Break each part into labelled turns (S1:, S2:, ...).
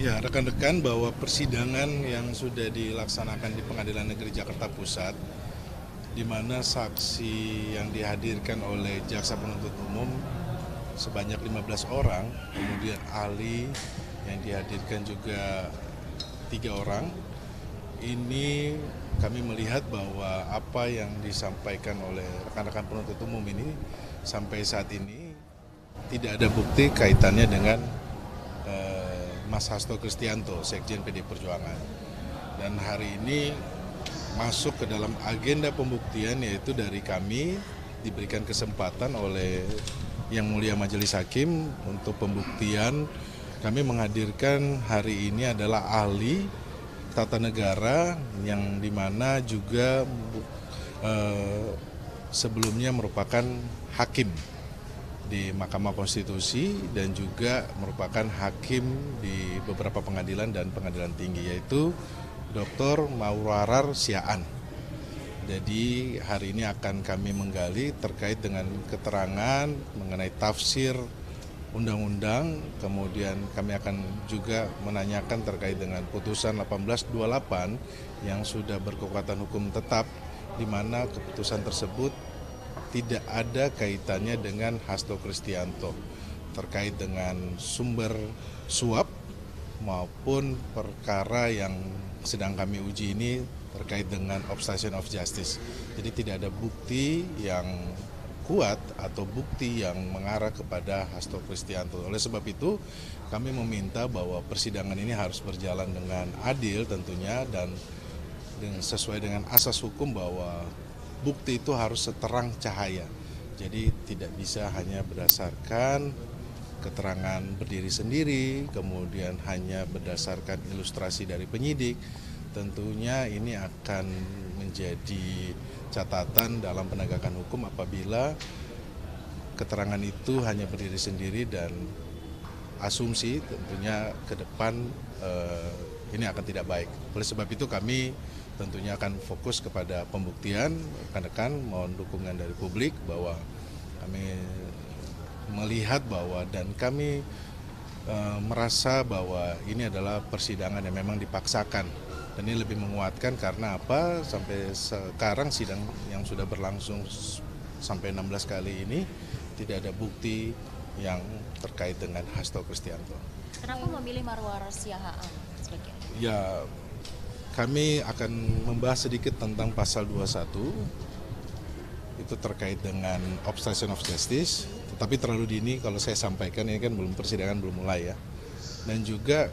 S1: Ya, rekan-rekan, bahwa persidangan yang sudah dilaksanakan di Pengadilan Negeri Jakarta Pusat, di mana saksi yang dihadirkan oleh Jaksa Penuntut Umum sebanyak 15 orang, kemudian ahli yang dihadirkan juga 3 orang, ini kami melihat bahwa apa yang disampaikan oleh rekan-rekan penuntut umum ini sampai saat ini tidak ada bukti kaitannya dengan Mas Hasto Kristianto, Sekjen PD Perjuangan. Dan hari ini masuk ke dalam agenda pembuktian, yaitu dari kami diberikan kesempatan oleh Yang Mulia Majelis Hakim untuk pembuktian. Kami menghadirkan hari ini adalah ahli tata negara yang dimana juga sebelumnya merupakan hakim di Mahkamah Konstitusi dan juga merupakan hakim di beberapa pengadilan dan pengadilan tinggi, yaitu Dr. Maurarar Siaan. Jadi hari ini akan kami menggali terkait dengan keterangan mengenai tafsir undang-undang, kemudian kami akan juga menanyakan terkait dengan putusan 1828 yang sudah berkekuatan hukum tetap, di mana keputusan tersebut tidak ada kaitannya dengan Hasto Kristianto terkait dengan sumber suap maupun perkara yang sedang kami uji ini terkait dengan obstruction of justice. Jadi tidak ada bukti yang kuat atau bukti yang mengarah kepada Hasto Kristianto. Oleh sebab itu kami meminta bahwa persidangan ini harus berjalan dengan adil tentunya dan sesuai dengan asas hukum bahwa bukti itu harus seterang cahaya. Jadi tidak bisa hanya berdasarkan keterangan berdiri sendiri, kemudian hanya berdasarkan ilustrasi dari penyidik. Tentunya ini akan menjadi catatan dalam penegakan hukum apabila keterangan itu hanya berdiri sendiri dan asumsi, tentunya ke depan ini akan tidak baik. Oleh sebab itu kami tentunya akan fokus kepada pembuktian. Rekan-rekan mohon dukungan dari publik bahwa kami melihat bahwa dan kami merasa bahwa ini adalah persidangan yang memang dipaksakan, dan ini lebih menguatkan karena apa, sampai sekarang sidang yang sudah berlangsung sampai 16 kali ini tidak ada bukti yang terkait dengan Hasto Kristianto.
S2: Kenapa memilih Marwarar Siahaan sebagai?
S1: Ya, kami akan membahas sedikit tentang pasal 21, itu terkait dengan obstruction of justice, tetapi terlalu dini kalau saya sampaikan, ini kan persidangan belum mulai ya. Dan juga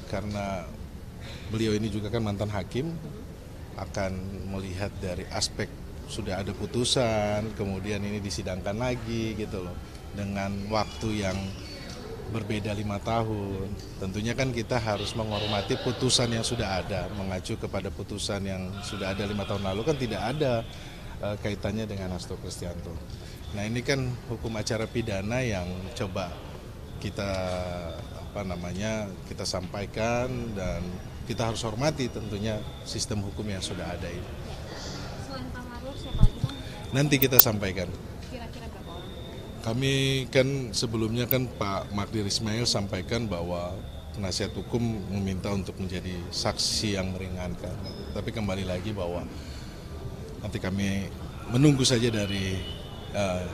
S1: karena beliau ini juga kan mantan hakim, akan melihat dari aspek sudah ada putusan, kemudian ini disidangkan lagi gitu loh, dengan waktu yang berbeda 5 tahun. Tentunya kan kita harus menghormati putusan yang sudah ada, mengacu kepada putusan yang sudah ada 5 tahun lalu kan tidak ada kaitannya dengan Hasto Kristianto. Nah ini kan hukum acara pidana yang coba kita kita sampaikan, dan kita harus hormati tentunya sistem hukum yang sudah ada ini.
S2: Selain Pak Marwar, siapa lagi Bang?
S1: Nanti kita sampaikan.
S2: Kira-kira berapa orang?
S1: Kami kan sebelumnya kan Pak Magdir Ismail sampaikan bahwa penasihat hukum meminta untuk menjadi saksi yang meringankan. Tapi kembali lagi bahwa nanti kami menunggu saja dari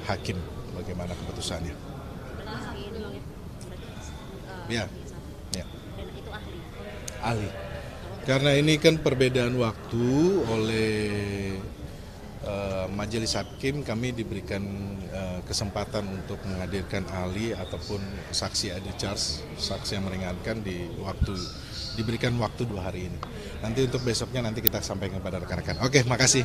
S1: hakim bagaimana keputusannya.
S2: Berarti ini
S1: Ya, ya.
S2: dan itu ahli.
S1: Ahli. Karena ini kan perbedaan waktu oleh Majelis Hakim, kami diberikan kesempatan untuk menghadirkan ahli ataupun saksi adi charge, saksi yang meringankan diberikan waktu 2 hari ini. Nanti untuk besoknya nanti kita sampaikan kepada rekan-rekan. Oke, makasih.